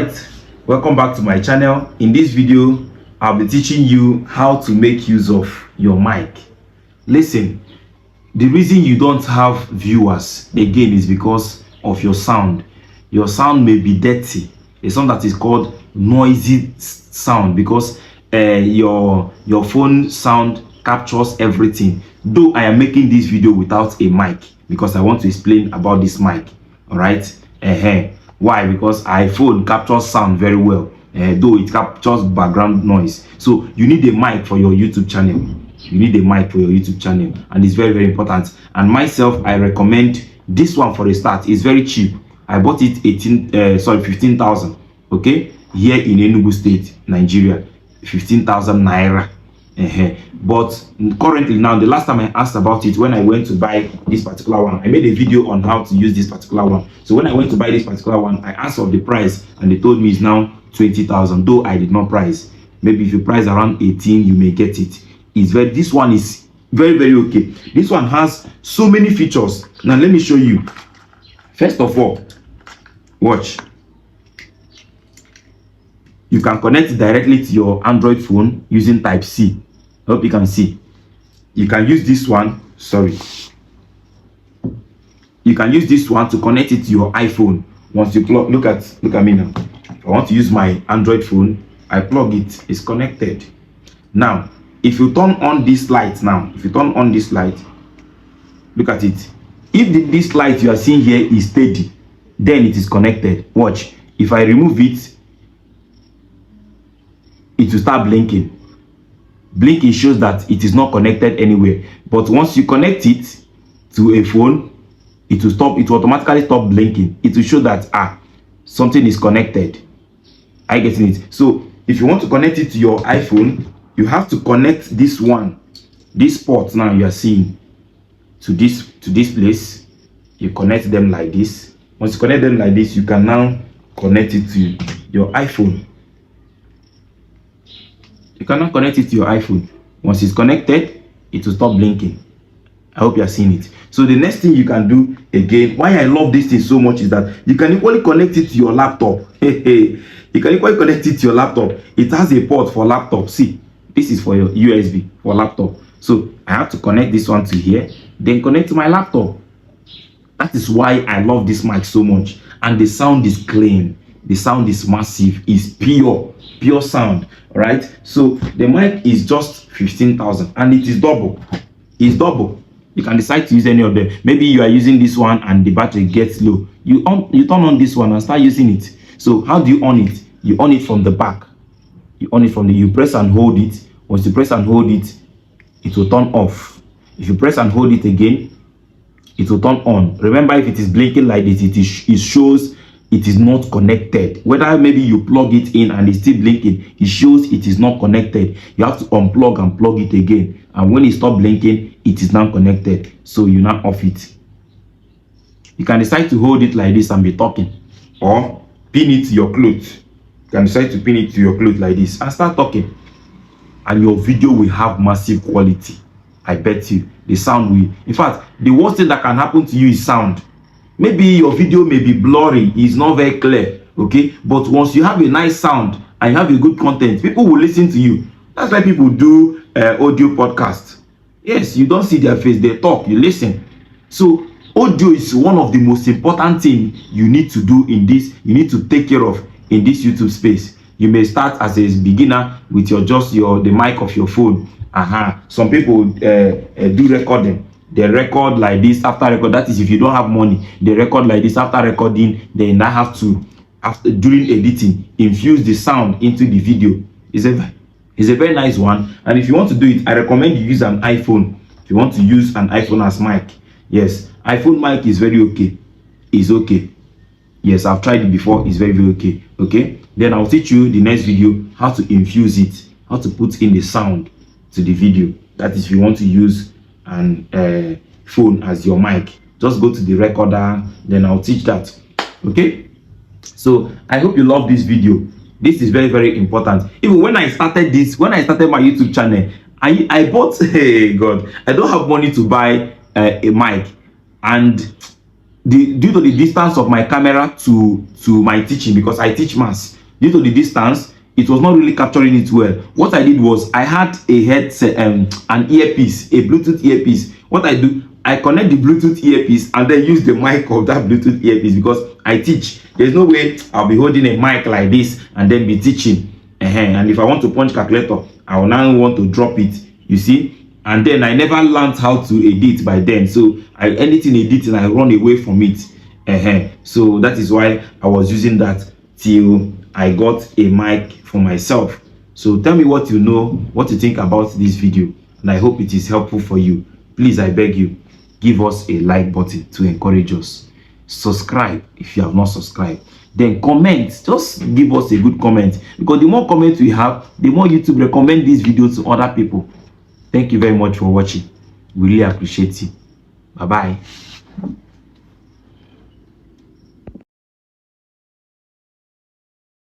right, welcome back to my channel. In this video I'll be teaching you how to make use of your mic. Listen, the reason you don't have viewers again is because of your sound. Your sound may be dirty. There's something that is called noisy sound because your phone sound captures everything. Though I am making this video without a mic because I want to explain about this mic. All right. Why? Because iPhone captures sound very well, though it captures background noise. So you need a mic for your YouTube channel. You need a mic for your YouTube channel, and it's very, very important. And myself, I recommend this one for a start. It's very cheap. I bought it 15,000. Okay, here in Enugu State, Nigeria, 15,000 naira. But currently now, the last time I asked about it, when I went to buy this particular one, I made a video on how to use this particular one. So when I went to buy this particular one, I asked of the price and they told me it's now 20,000, though I did not price. Maybe if you price around 18, you may get it. This one is very, very okay. This one has so many features. Now let me show you. First of all, watch. You can connect it directly to your Android phone using Type-C. I hope you can see. You can use this one. Sorry. You can use this one to connect it to your iPhone. Once you plug, look at me now. If I want to use my Android phone, I plug it. It's connected. Now, if you turn on this light now, look at it. If this light you are seeing here is steady, then it is connected. Watch. If I remove it, it will start blinking. Blinking shows that it is not connected anywhere. But once you connect it to a phone, it will stop. It will automatically stop blinking. It will show that something is connected. Are you getting it? So if you want to connect it to your iPhone, you have to connect this one, this port now you are seeing to this place. You connect them like this. Once you connect them like this, you can now connect it to your iPhone. You cannot connect it to your iPhone. Once it's connected, it will stop blinking. I hope you are seeing it. So the next thing you can do again, why I love this thing so much is that you can equally connect it to your laptop. You can equally connect it to your laptop. It has a port for laptop. See, this is for your USB for laptop. So I have to connect this one to here, then connect to my laptop. That is why I love this mic so much. And the sound is clean. The sound is massive. It's pure sound. All right. So the mic is just 15,000 and it is double. It's double. You can decide to use any of them. Maybe you are using this one and the battery gets low. You turn on this one and start using it. So how do you on it? You on it from the back. You press and hold it. Once you press and hold it, it will turn off. If you press and hold it again, it will turn on. Remember, if it is blinking like this, it shows it is not connected. Whether maybe you plug it in and it's still blinking, it shows it is not connected. You have to unplug and plug it again. And when it stops blinking, it is now connected. So you now off it. You can decide to hold it like this and be talking, or pin it to your clothes. You can decide to pin it to your clothes like this and start talking. And your video will have massive quality. I bet you. The sound will. In fact, the worst thing that can happen to you is sound. Maybe your video may be blurry, it's not very clear, okay? But once you have a nice sound and you have a good content, people will listen to you. That's why people do audio podcasts. Yes, you don't see their face, they talk, you listen. So audio is one of the most important things you need to do in this. You need to take care of in this YouTube space. You may start as a beginner with the mic of your phone. Some people do recording. They record like this. After record, that is if you don't have money, they record like this. After recording, they now have to, during editing, infuse the sound into the video. It's a very nice one. And if you want to do it, I recommend you use an iPhone. If you want to use an iPhone as mic, yes, iPhone mic is very okay. It's okay. Yes, I've tried it before. It's very, very okay. Okay. Then I'll teach you the next video how to infuse it, how to put in the sound to the video. That is if you want to use an phone as your mic. Just go to the recorder, then I'll teach that. Okay. So I hope you love this video. This is very, very important. Even when I started my YouTube channel, I bought, hey God, I don't have money to buy a mic, and due to the distance of my camera to my teaching, because I teach maths, due to the distance, it was not really capturing it well. What I did was I had a headset, an earpiece, a Bluetooth earpiece. What I do, I connect the Bluetooth earpiece and then use the mic of that Bluetooth earpiece, because I teach. There's no way I'll be holding a mic like this and then be teaching. And if I want to punch calculator, I will now want to drop it, you see. And then I never learned how to edit by then, so anything editing, I run away from it. So that is why I was using that till I got a mic for myself. So tell me what you know, what you think about this video, and I hope it is helpful for you. Please, I beg you, give us a like button to encourage us. Subscribe if you have not subscribed. Then comment, just give us a good comment, because the more comments we have, the more YouTube recommend this video to other people. Thank you very much for watching. We really appreciate you. Bye bye.